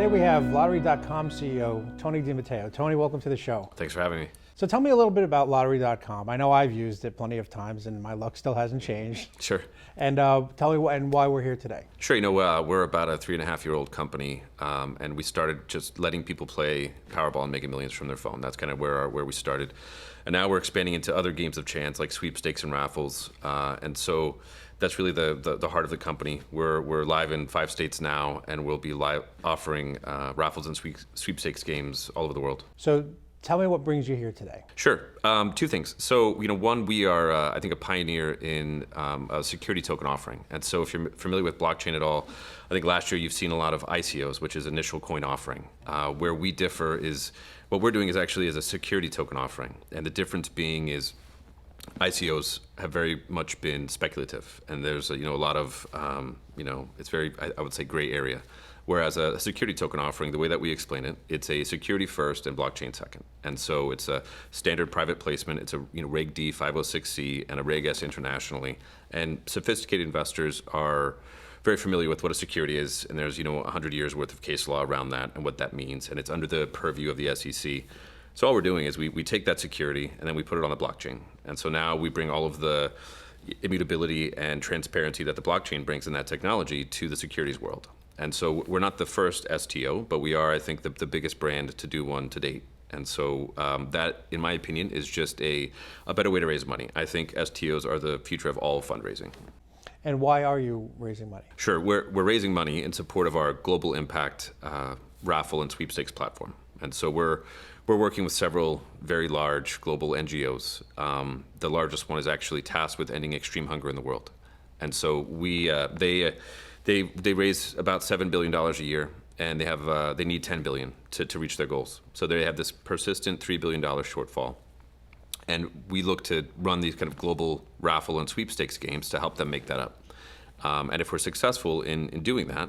Today we have Lottery.com CEO, Tony DiMatteo. Tony, welcome to the show. Thanks for having me. So tell me a little bit about Lottery.com. I know I've used it plenty of times and my luck still hasn't changed. Sure. And tell me why we're here today. Sure, we're about a 3.5-year-old company, and we started just letting people play Powerball and making millions from their phone. That's kind of where we started. And now we're expanding into other games of chance like sweepstakes and raffles. And so that's really the heart of the company. We're live in 5 states now, and we'll be live offering raffles and sweepstakes games all over the world. So tell me what brings you here today. Sure. 2 things. So, one, we are, I think, a pioneer in a security token offering. And so if you're familiar with blockchain at all, I think last year you've seen a lot of ICOs, which is initial coin offering. Where we differ is, what we're doing is actually as a security token offering. And the difference being is ICOs have very much been speculative. And there's, a lot of, it's very, I would say, gray area. Whereas a security token offering, the way that we explain it, it's a security first and blockchain second. And so it's a standard private placement. It's a Reg D 506C and a Reg S internationally. And sophisticated investors are very familiar with what a security is. And there's 100 years worth of case law around that and what that means. And it's under the purview of the SEC. So all we're doing is we take that security and then we put it on the blockchain. And so now we bring all of the immutability and transparency that the blockchain brings in that technology to the securities world. And so we're not the first STO, but we are, I think, the biggest brand to do one to date. And so that, in my opinion, is just a better way to raise money. I think STOs are the future of all fundraising. And why are you raising money? Sure, we're raising money in support of our global impact raffle and sweepstakes platform. And so we're working with several very large global NGOs. The largest one is actually tasked with ending extreme hunger in the world. And so They raise about $7 billion a year, and they need $10 billion to reach their goals. So they have this persistent $3 billion shortfall. And we look to run these kind of global raffle and sweepstakes games to help them make that up. And if we're successful in doing that,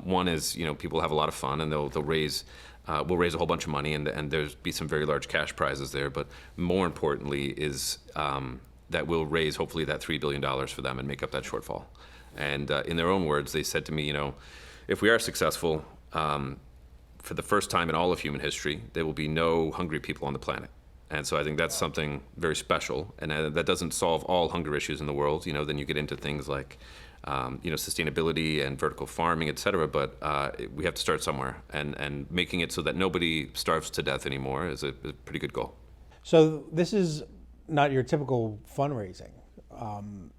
one is, people have a lot of fun and we'll raise a whole bunch of money and there's be some very large cash prizes there. But more importantly is that we'll raise hopefully that $3 billion for them and make up that shortfall. And in their own words, they said to me, if we are successful, for the first time in all of human history, there will be no hungry people on the planet. And so I think that's something very special. And that doesn't solve all hunger issues in the world. Then you get into things like, sustainability and vertical farming, et cetera. But we have to start somewhere. And making it so that nobody starves to death anymore is a pretty good goal. So this is not your typical fundraising.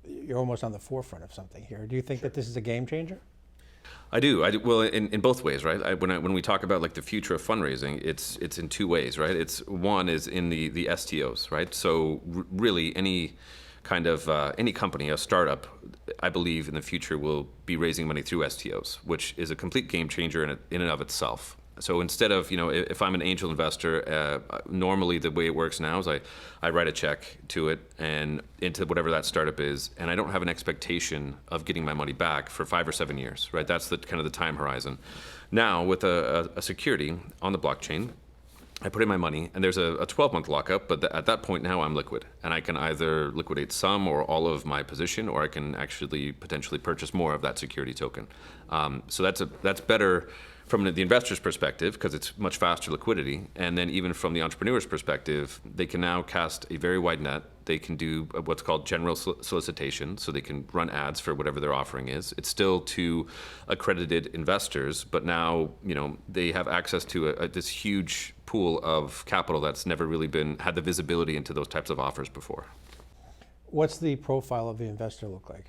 You're almost on the forefront of something here. Do you think that this is a game changer? I do. Well, in both ways, right? When we talk about like the future of fundraising, it's in 2 ways, right? One is in the STOs, right? So really any kind of any company, a startup, I believe in the future will be raising money through STOs, which is a complete game changer in and of itself. So instead of, if I'm an angel investor, normally the way it works now is I write a check to it and into whatever that startup is, and I don't have an expectation of getting my money back for 5 or 7 years, right? That's the kind of the time horizon. Now with a security on the blockchain, I put in my money and there's a 12-month lockup, but at that point now I'm liquid and I can either liquidate some or all of my position, or I can actually potentially purchase more of that security token. So that's better from the investor's perspective, because it's much faster liquidity, and then even from the entrepreneur's perspective, they can now cast a very wide net. They can do what's called general solicitation, so they can run ads for whatever their offering is. It's still to accredited investors, but now they have access to this huge pool of capital that's never really had the visibility into those types of offers before. What's the profile of the investor look like?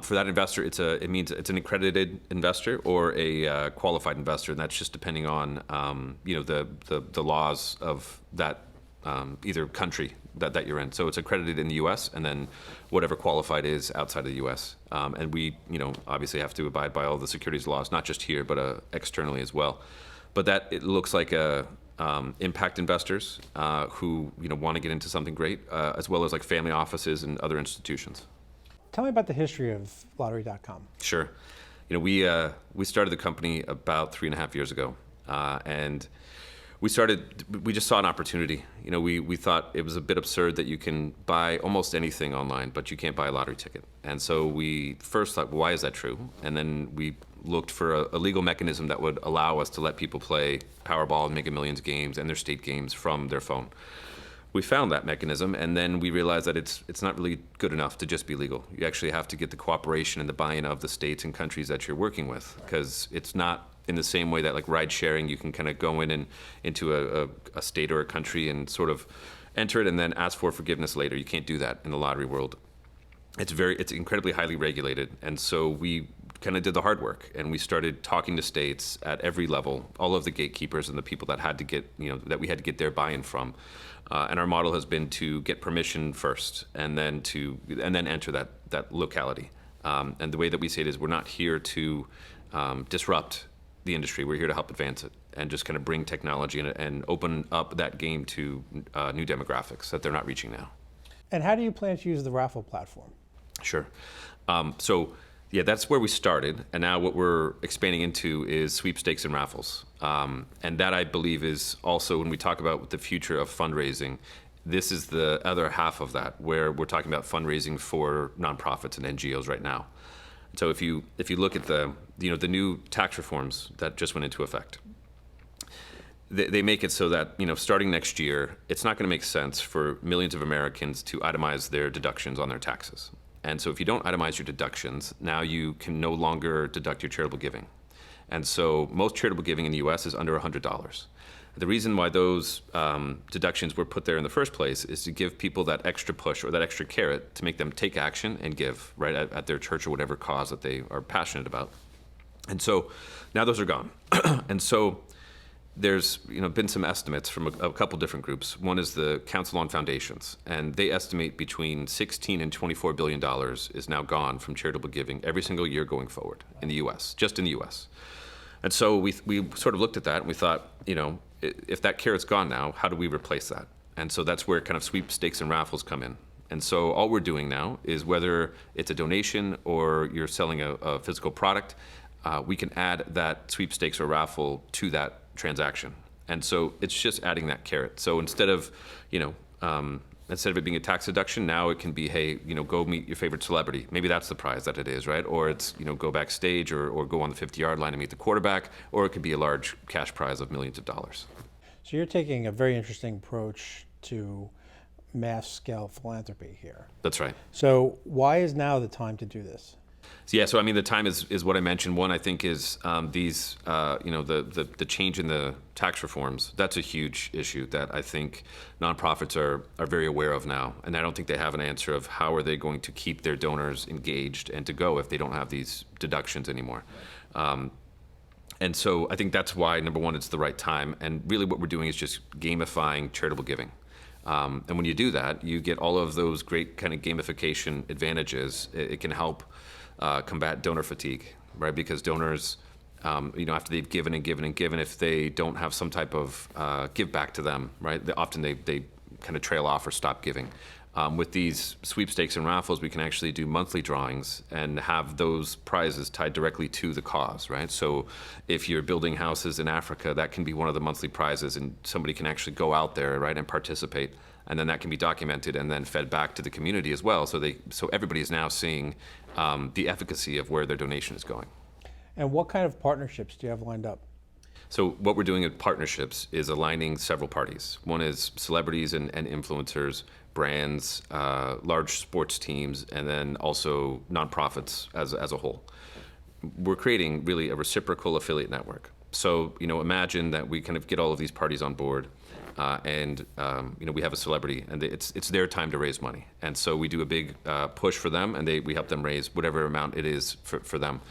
For that investor, it means it's an accredited investor or a qualified investor, and that's just depending on the laws of that either country that you're in. So it's accredited in the U.S. and then whatever qualified is outside of the U.S. And we obviously have to abide by all the securities laws, not just here but externally as well. But it looks like impact investors who want to get into something great, as well as like family offices and other institutions. Tell me about the history of Lottery.com. Sure. We started the company about 3.5 years ago, and we just saw an opportunity. We thought it was a bit absurd that you can buy almost anything online, but you can't buy a lottery ticket. And so we first thought, well, why is that true? And then we looked for a legal mechanism that would allow us to let people play Powerball and Mega Millions games and their state games from their phone. We found that mechanism, and then we realized that it's not really good enough to just be legal. You actually have to get the cooperation and the buy-in of the states and countries that you're working with, because it's not in the same way that like ride sharing, you can kind of go in and into a state or a country and sort of enter it and then ask for forgiveness later. You can't do that in the lottery world. It's incredibly highly regulated, and so we kind of did the hard work, and we started talking to states at every level, all of the gatekeepers and the people that had to get, that we had to get their buy-in from. And our model has been to get permission first, and then enter that locality. And the way that we say it is, we're not here to disrupt the industry. We're here to help advance it and just kind of bring technology and open up that game to new demographics that they're not reaching now. And how do you plan to use the raffle platform? Sure. So yeah, that's where we started, and now what we're expanding into is sweepstakes and raffles. And that, I believe, is also, when we talk about the future of fundraising, this is the other half of that, where we're talking about fundraising for nonprofits and NGOs right now. So if you look at the new tax reforms that just went into effect, they make it so that, starting next year, it's not going to make sense for millions of Americans to itemize their deductions on their taxes. And so if you don't itemize your deductions, now you can no longer deduct your charitable giving. And so most charitable giving in the US is under $100. The reason why those deductions were put there in the first place is to give people that extra push or that extra carrot to make them take action and give, right, at their church or whatever cause that they are passionate about. And so now those are gone. And so there's been some estimates from a couple different groups. One is the Council on Foundations, and they estimate between $16 and $24 billion is now gone from charitable giving every single year going forward in the U.S., just in the U.S. And so we sort of looked at that and we thought, if that carrot's gone now, how do we replace that? And so that's where kind of sweepstakes and raffles come in. And so all we're doing now is, whether it's a donation or you're selling a physical product, we can add that sweepstakes or raffle to that transaction. And so it's just adding that carrot. So instead of it being a tax deduction, now it can be, hey, go meet your favorite celebrity. Maybe that's the prize that it is, right? Or it's, go backstage or go on the 50-yard line and meet the quarterback, or it could be a large cash prize of millions of dollars. So you're taking a very interesting approach to mass scale philanthropy here. That's right. So why is now the time to do this? Yeah, so I mean, the time is what I mentioned. One, I think, is the change in the tax reforms. That's a huge issue that I think nonprofits are very aware of now, and I don't think they have an answer of how are they going to keep their donors engaged and to go if they don't have these deductions anymore. And so I think that's why, number one, it's the right time, and really what we're doing is just gamifying charitable giving. And when you do that, you get all of those great kind of gamification advantages. It can help combat donor fatigue, right? Because donors, after they've given and given and given, if they don't have some type of give back to them, right? Often they kind of trail off or stop giving. With these sweepstakes and raffles, we can actually do monthly drawings and have those prizes tied directly to the cause, right? So if you're building houses in Africa, that can be one of the monthly prizes, and somebody can actually go out there, right, and participate. And then that can be documented and then fed back to the community as well. So everybody is now seeing the efficacy of where their donation is going. And what kind of partnerships do you have lined up? So what we're doing in partnerships is aligning several parties. One is celebrities and influencers, brands, large sports teams, and then also nonprofits as a whole. We're creating really a reciprocal affiliate network. So imagine that we kind of get all of these parties on board. And we have a celebrity, and it's their time to raise money, and so we do a big push for them, and we help them raise whatever amount it is for them.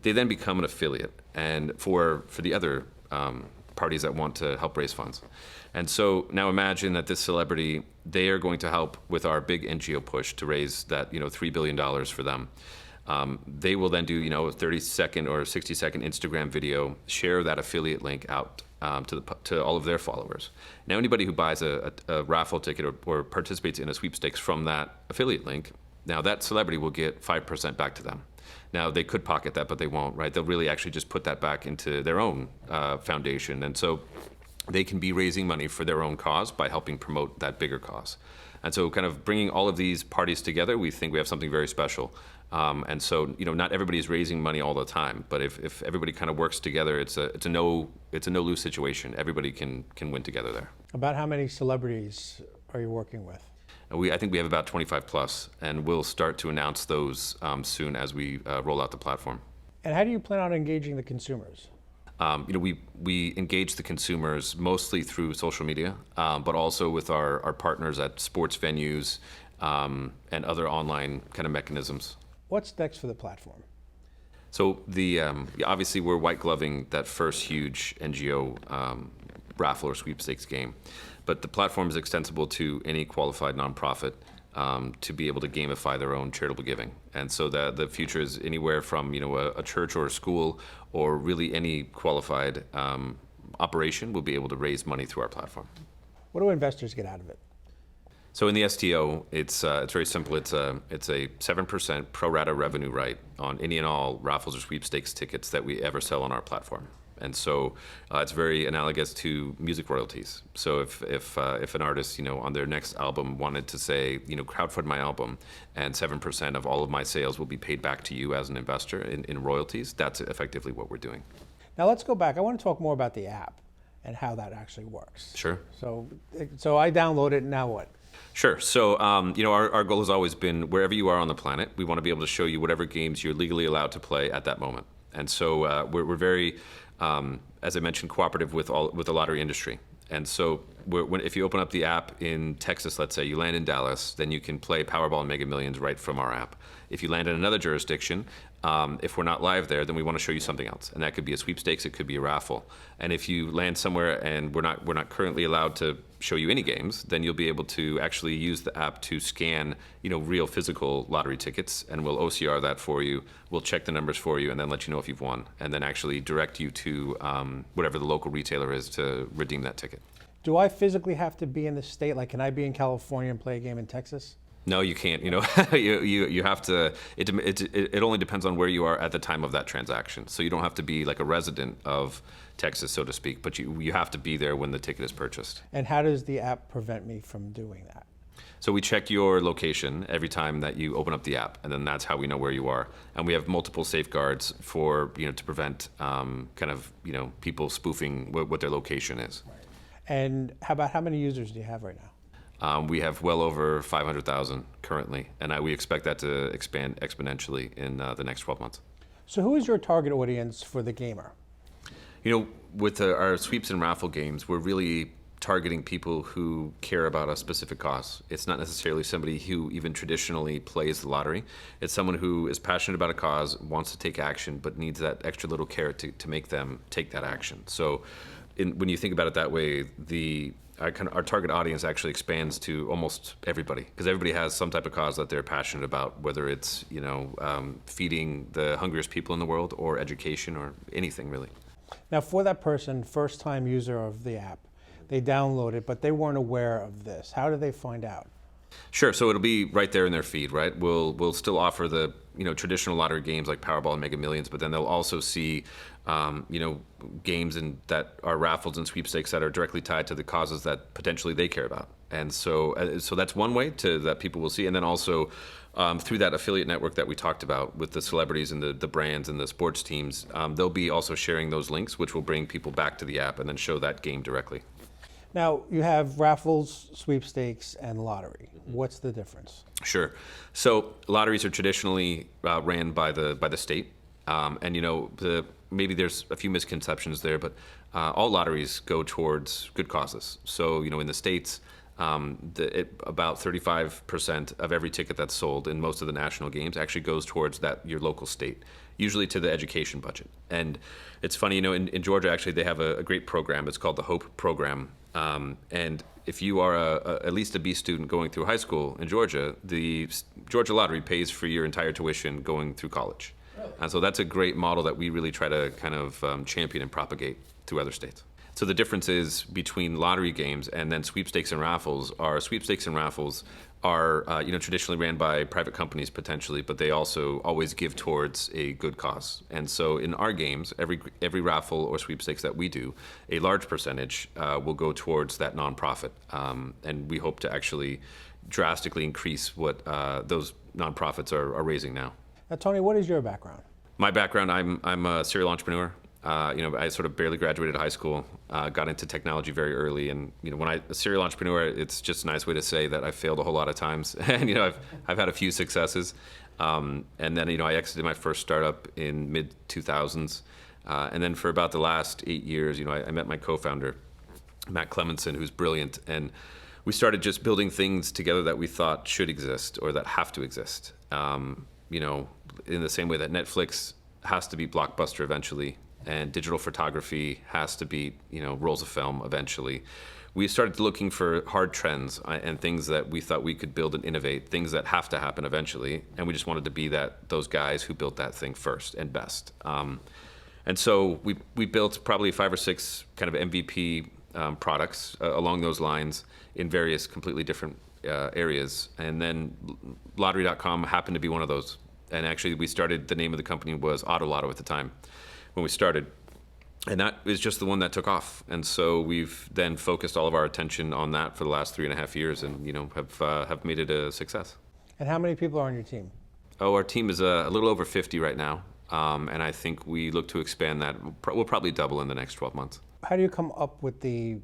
They then become an affiliate, and for the other parties that want to help raise funds. And so now imagine that this celebrity, they are going to help with our big NGO push to raise that $3 billion for them. They will then do a 30-second or 60-second Instagram video, share that affiliate link out to all of their followers. Now anybody who buys a raffle ticket or participates in a sweepstakes from that affiliate link, now that celebrity will get 5% back to them. Now they could pocket that, but they won't, right? They'll really actually just put that back into their own foundation. And so they can be raising money for their own cause by helping promote that bigger cause. And so kind of bringing all of these parties together, we think we have something very special. And so, not everybody's raising money all the time, but if everybody kind of works together, it's a no lose situation. Everybody can win together there. About how many celebrities are you working with? I think we have about 25 plus, and we'll start to announce those soon as we roll out the platform. And how do you plan on engaging the consumers? We engage the consumers mostly through social media, but also with our partners at sports venues and other online kind of mechanisms. What's next for the platform? So obviously we're white gloving that first huge NGO raffle or sweepstakes game, but the platform is extensible to any qualified nonprofit to be able to gamify their own charitable giving. And so the future is anywhere from a church or a school or really any qualified operation will be able to raise money through our platform. What do investors get out of it? So in the STO, it's very simple. It's a 7% pro rata revenue right on any and all raffles or sweepstakes tickets that we ever sell on our platform. And so it's very analogous to music royalties. So if an artist, on their next album wanted to say, crowdfund my album, and 7% of all of my sales will be paid back to you as an investor in royalties, that's effectively what we're doing. Now let's go back. I want to talk more about the app and how that actually works. Sure. So I download it. Now what? Sure. So, our goal has always been wherever you are on the planet, we want to be able to show you whatever games you're legally allowed to play at that moment. And so we're very, as I mentioned, cooperative with the lottery industry. And so if you open up the app in Texas, let's say you land in Dallas, then you can play Powerball and Mega Millions right from our app. If you land in another jurisdiction, if we're not live there, then we want to show you something else, and that could be a sweepstakes, it could be a raffle. And if you land somewhere and we're not currently allowed to show you any games, then you'll be able to actually use the app to scan, real physical lottery tickets, and we'll OCR that for you. We'll check the numbers for you, and then let you know if you've won, and then actually direct you to whatever the local retailer is to redeem that ticket. Do I physically have to be in the state? Like, can I be in California and play a game in Texas? No, you can't. You have to. It only depends on where you are at the time of that transaction. So you don't have to be like a resident of Texas, so to speak, but you have to be there when the ticket is purchased. And how does the app prevent me from doing that? So we check your location every time that you open up the app, and then that's how we know where you are. And we have multiple safeguards for to prevent people spoofing what their location is. And how many users do you have right now? We have well over 500,000 currently, and we expect that to expand exponentially in the next 12 months. So who is your target audience for the gamer? With our sweeps and raffle games, we're really targeting people who care about a specific cause. It's not necessarily somebody who even traditionally plays the lottery. It's someone who is passionate about a cause, wants to take action, but needs that extra little carrot to make them take that action. So when you think about it that way, our target audience actually expands to almost everybody, because everybody has some type of cause that they're passionate about, whether it's feeding the hungriest people in the world or education or anything really. Now, for that person, first-time user of the app, they download it, but they weren't aware of this. How do they find out? Sure. So it'll be right there in their feed, right? We'll still offer the traditional lottery games like Powerball and Mega Millions, but then they'll also see games that are raffles and sweepstakes that are directly tied to the causes that potentially they care about. And so that's one way that people will see, and then also through that affiliate network that we talked about with the celebrities and the brands and the sports teams, they'll be also sharing those links, which will bring people back to the app and then show that game directly. Now, you have raffles, sweepstakes, and lottery. What's the difference? Sure. So lotteries are traditionally ran by the state, and maybe there's a few misconceptions there, but all lotteries go towards good causes. So in the states, about 35% of every ticket that's sold in most of the national games actually goes towards your local state, usually to the education budget. And it's funny, in Georgia, actually, they have a great program. It's called the HOPE program. And if you are at least a B student going through high school in Georgia, the Georgia Lottery pays for your entire tuition going through college. Really? And so that's a great model that we really try to kind of champion and propagate through other states. So the difference is between lottery games and then sweepstakes and raffles are traditionally ran by private companies potentially, but they also always give towards a good cause. And so in our games, every raffle or sweepstakes that we do, a large percentage will go towards that nonprofit. And we hope to actually drastically increase what those nonprofits are raising now. Now, Tony, what is your background? My background, I'm a serial entrepreneur. I sort of barely graduated high school, got into technology very early, and when a serial entrepreneur, it's just a nice way to say that I failed a whole lot of times, and I've had a few successes, and then I exited my first startup in mid 2000s, and then for about the last 8 years, I met my co-founder, Matt Clemenson, who's brilliant, and we started just building things together that we thought should exist or that have to exist. In the same way that Netflix has to be Blockbuster eventually, and digital photography has to be, rolls of film eventually. We started looking for hard trends and things that we thought we could build and innovate, things that have to happen eventually, and we just wanted to be those guys who built that thing first and best. And so we built probably 5 or 6 kind of MVP products along those lines in various completely different areas, and then Lottery.com happened to be one of those. And actually, the name of the company was Autolotto at the time when we started. And that is just the one that took off. And so we've then focused all of our attention on that for the last 3.5 years and, have made it a success. And how many people are on your team? Oh, our team is a little over 50 right now. And I think we look to expand that. We'll probably double in the next 12 months. How do you come up with the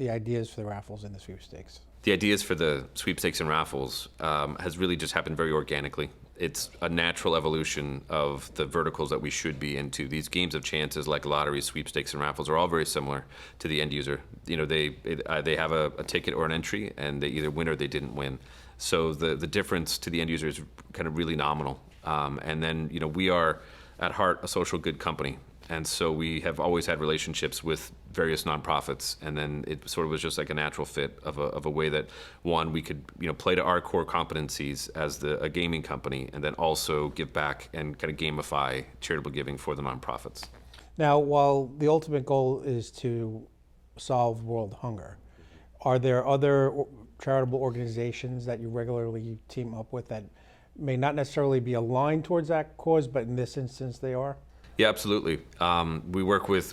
ideas for the raffles and the sweepstakes? The ideas for the sweepstakes and raffles has really just happened very organically. It's a natural evolution of the verticals that we should be into. These games of chances like lotteries, sweepstakes, and raffles are all very similar to the end user. They have a ticket or an entry, and they either win or they didn't win. So the difference to the end user is kind of really nominal. And then we are at heart a social good company. And so we have always had relationships with various nonprofits, and then it sort of was just like a natural fit of a way that, one, we could play to our core competencies as a gaming company, and then also give back and kind of gamify charitable giving for the nonprofits. Now, while the ultimate goal is to solve world hunger, are there other charitable organizations that you regularly team up with that may not necessarily be aligned towards that cause, but in this instance they are? Yeah, absolutely. We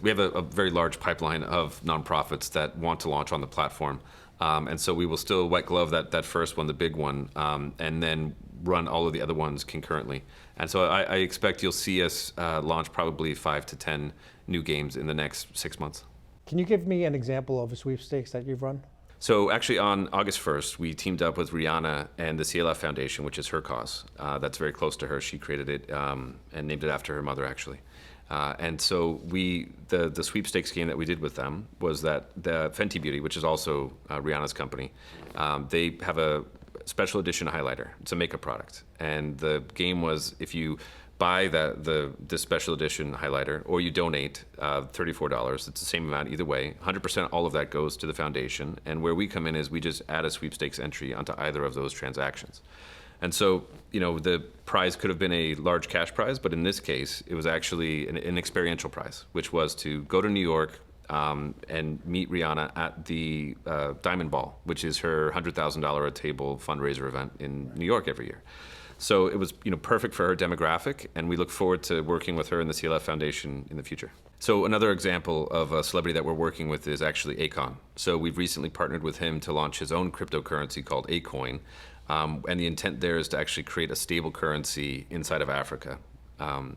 have a very large pipeline of nonprofits that want to launch on the platform. And so we will still white glove that first one, the big one, and then run all of the other ones concurrently. And so I expect you'll see us launch probably 5 to 10 new games in the next 6 months. Can you give me an example of a sweepstakes that you've run? So actually on August 1st, we teamed up with Rihanna and the CLF Foundation, which is her cause. That's very close to her. She created it and named it after her mother, actually. And so the sweepstakes game that we did with them was that the Fenty Beauty, which is also Rihanna's company, they have a special edition highlighter. It's a makeup product. And the game was, if you buy the special edition highlighter or you donate $34, it's the same amount either way. 100% all of that goes to the foundation. And where we come in is we just add a sweepstakes entry onto either of those transactions. And so, the prize could have been a large cash prize, but in this case, it was actually an experiential prize, which was to go to New York and meet Rihanna at the Diamond Ball, which is her $100,000 a table fundraiser event in New York every year. So it was, perfect for her demographic, and we look forward to working with her and the CLF Foundation in the future. So another example of a celebrity that we're working with is actually Akon. So we've recently partnered with him to launch his own cryptocurrency called Acoin. And the intent there is to actually create a stable currency inside of Africa.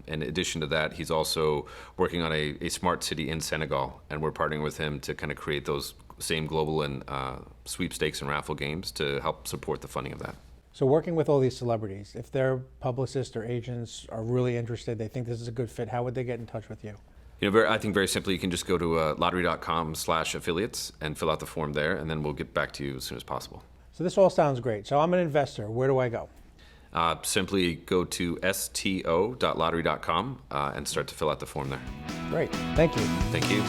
In addition to that, he's also working on a smart city in Senegal, and we're partnering with him to kind of create those same global and sweepstakes and raffle games to help support the funding of that. So working with all these celebrities, if their publicists or agents are really interested, they think this is a good fit, how would they get in touch with you? I think very simply, you can just go to lottery.com/affiliates and fill out the form there, and then we'll get back to you as soon as possible. So this all sounds great. So I'm an investor. Where do I go? Simply go to sto.lottery.com and start to fill out the form there. Great. Thank you. Thank you.